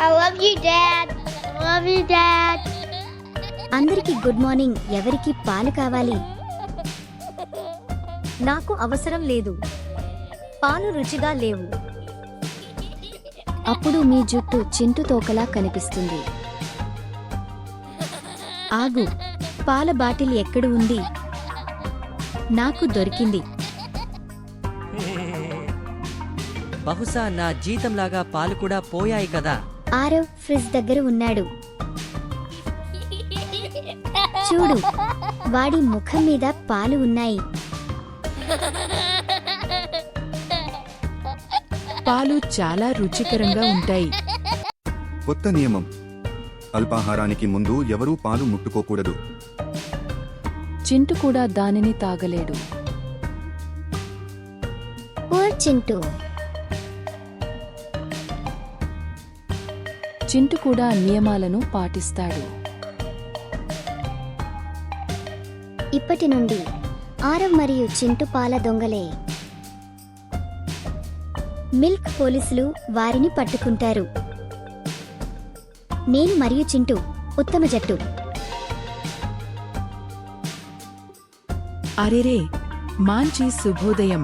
I love you, Dad. I love you, Dad. అందరికీ good morning. ఎవరికి పాలు కావాలి? నాకు అవసరం లేదు. పాలు రుచిగా లేవు. అప్పుడు మీ జుట్టు చింటు తోకలా కనిపిస్తుంది. ఆగు, పాల బాటిల్ ఎక్కడ ఉంది? నాకు దొరికింది. బహుశా నా జీతంలాగా పాలు కూడా పోయాయి కదా. ఆరవ్ ఫ్రిజ్ దగ్గర ఉన్నాడు. చూడు, వాడి ముఖం మీద పాలు ఉన్నాయి. పాలు చాలా రుచికరంగా ఉంటాయి. కొత్త నియమం: అల్పాహారానికి ముందు ఎవరూ పాలు ముట్టుకోకూడదు. చింటు కూడా దానిని తాగలేడు. పూర్ చింటూ. చింటు కూడా నియమాలను పాటిస్తాడు. ఇప్పటి నుండి ఆరవ్ మరియు చింటు పాల దొంగలే. మిల్క్ పోలీసులు వారిని పట్టుకుంటారు. నేను మరియు చింటు ఉత్తమ జట్టు. అరెరే, మాంచి శుభోదయం.